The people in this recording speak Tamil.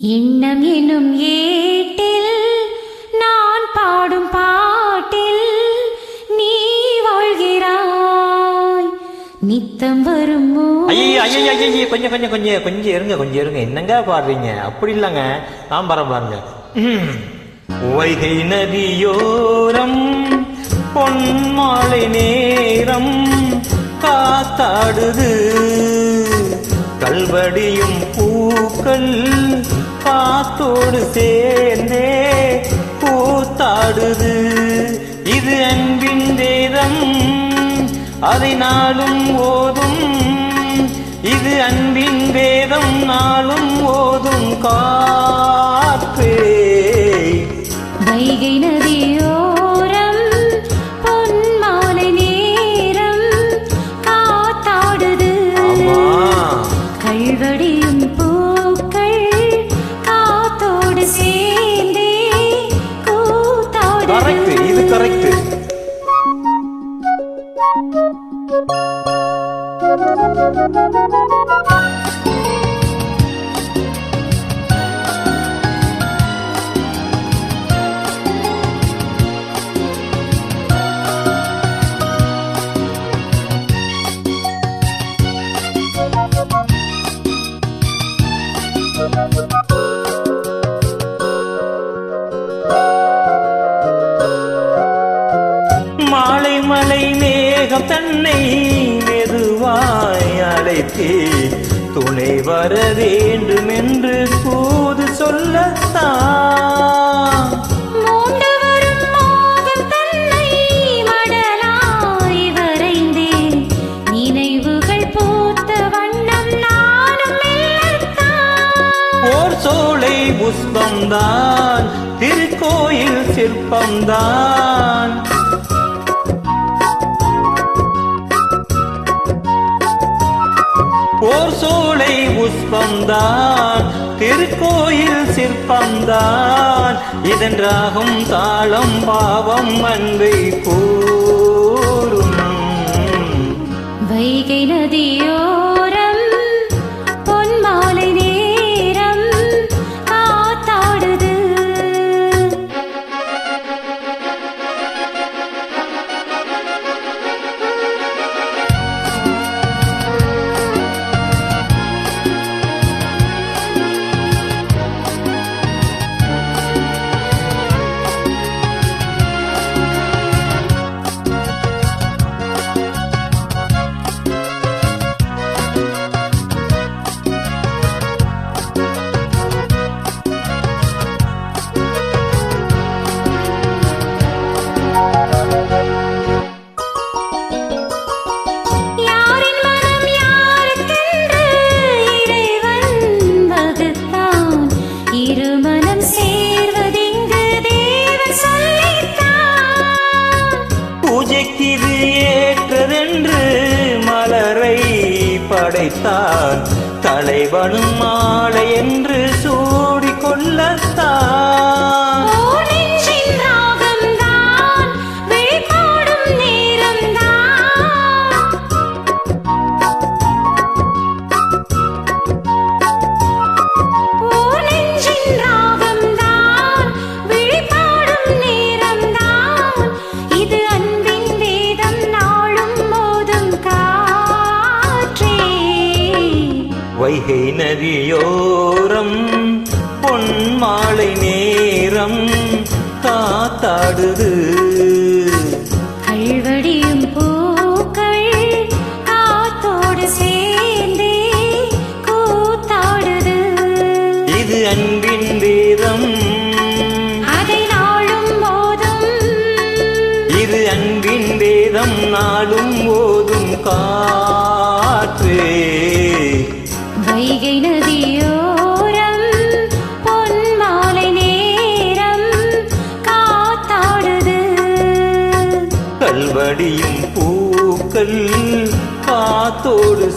எண்ணம் என்னும் ஏட்டில் நான் பாடும் பாட்டில் நீ வாழ்கிறாய் நித்தம் வருமோ. கொஞ்சம் கொஞ்சம் கொஞ்சம் கொஞ்சம் இருங்க என்னங்க பாடுறீங்க? அப்படி இல்லைங்க, நான் பாருங்க. வைகை நதியோரம் பொன்மாலை நேரம் காத்தாடுது, கல்வடியும் பூக்கள் காத்தோடு சேர்ந்தே கூத்தாடுது. இது அன்பின் வேதம், அதை நாளும் ஓதும். இது அன்பின் வேதம், நாளும் ஓதும் காற்றே. வைகை நதியோரம் பொன்மாலை நேரம் காத்தாடுது, கல்வடியும் பூக்கள் காத்தோடு சேர்ந்தே கூத்தாடுது. கரெக்ட், இது கரெக்ட். மாலை மலை மேகம் தன்னை மெதுவாய் அழைத்தே துணை வர வேண்டும் என்று தூது சொல்லத்தான். மூண்டு வரும் மோகம் தன்னை மடலாய் வரைந்தேன், நினைவுகள் பூத்த வண்ணம் நானும் மெல்லத்தான். ஓர் சோலை புஷ்பம்தான், திருக்கோயில் சிற்பம்தான். ஓர் சோலை புஷ்பம்தான், திருக்கோயில் சிற்பம்தான். இதன் ராகம் தாளம் பாவம் அன்பை கூறும். வைகை நதியோரம் பொன்மாலை நேரம் காத்தாடுது. இருமனம் சேர்வதிங்கு தேவன் சொல்லித்தான். பூஜைக்கு இது ஏற்றதென்று மலரை படைத்தான், தலைவனும் மாலை என்று சூடிக்கொள்ளத்தான். வைகை நதியோரம் பொன்மாலை நேரம் காத்தாடுது, கல்வடியும் பூக்கள் காத்தோடு சேர்ந்தே கூத்தாடுது. இது அன்பின் வேதம், அதை நாளும் ஓதும். இது அன்பின் வேதம், நாளும் ஓதும் காற்றே. வைகை நதியோரம் பொன்மாலை நேரம் காத்தாடுது, கல்வடியும் பூக்கள் காத்தோடு